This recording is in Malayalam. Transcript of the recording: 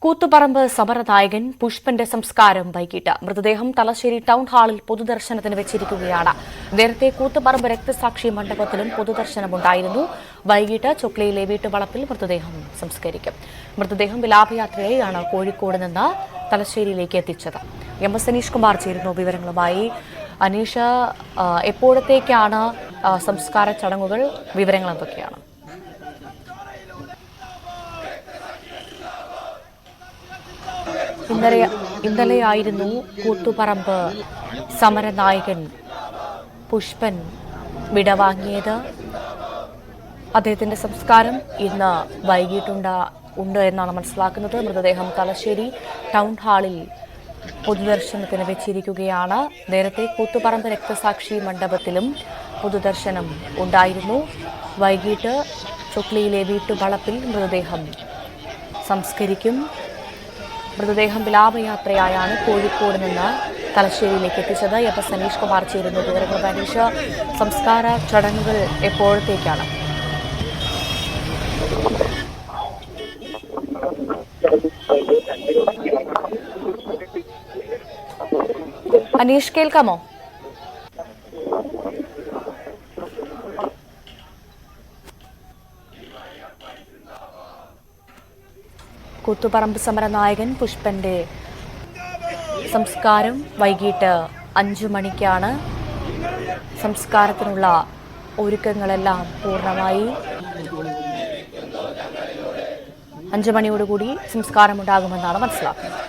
കൂത്തുപറമ്പ് സമരനായകൻ പുഷ്പന്റെ സംസ്കാരം വൈകിട്ട് മൃതദേഹം തലശ്ശേരി ടൗൺ ഹാളിൽ പൊതുദർശനത്തിന് വെച്ചിരിക്കുകയാണ്. നേരത്തെ കൂത്തുപറമ്പ് രക്തസാക്ഷി മണ്ഡപത്തിലും പൊതുദർശനമുണ്ടായിരുന്നു. വൈകിട്ട് ചൊക്ലയിലെ വീട്ടുവളപ്പിൽ മൃതദേഹം സംസ്കരിക്കും. മൃതദേഹം വിലാപയാത്രയായാണ് കോഴിക്കോട് നിന്ന് തലശ്ശേരിയിലേക്ക് എത്തിച്ചത്. എം.എസ്. അനീഷ് കുമാർ ചേരുന്നു വിവരങ്ങളുമായി. അനീഷ്, എപ്പോഴത്തേക്കാണ് സംസ്കാര ചടങ്ങുകൾ? വിവരങ്ങൾ എന്തൊക്കെയാണ്? ഇന്നലെയായിരുന്നു കൂത്തുപറമ്പ് സമരനായകൻ പുഷ്പൻ വിടവാങ്ങിയത്. അദ്ദേഹത്തിന്റെ സംസ്കാരം ഇന്ന് വൈകിട്ടുണ്ട് എന്നാണ് മനസ്സിലാക്കുന്നത്. മൃതദേഹം തലശ്ശേരി ടൗൺ ഹാളിൽ പൊതുദർശനത്തിന് വെച്ചിരിക്കുകയാണ്. നേരത്തെ കൂത്തുപറമ്പ് രക്തസാക്ഷി മണ്ഡപത്തിലും പൊതുദർശനം ഉണ്ടായിരുന്നു. വൈകിട്ട് ചൊക്ലിയിലെ വീട്ടുവളപ്പിൽ മൃതദേഹം സംസ്കരിക്കും. മൃതദേഹം വിലാപയാത്രയായാണ് കോഴിക്കോട് നിന്ന് തലശ്ശേരിയിലേക്ക് എത്തിച്ചത്. എം.എസ്. അനീഷ് കുമാർ ചേരുന്നു വിവരങ്ങൾ. അനീഷ്, സംസ്കാര ചടങ്ങുകൾ എപ്പോഴത്തേക്കാണ്? അനീഷ്, കേൾക്കാമോ? കൂത്തുപറമ്പ് സമരനായകൻ പുഷ്പന്റെ സംസ്കാരം വൈകിട്ട് 5 മണിക്കാണ്. സംസ്കാരത്തിനുള്ള ഒരുക്കങ്ങളെല്ലാം പൂർണ്ണമായി. 5 മണിയോടുകൂടി സംസ്കാരമുണ്ടാകുമെന്നാണ് മനസ്സിലാക്കുന്നത്.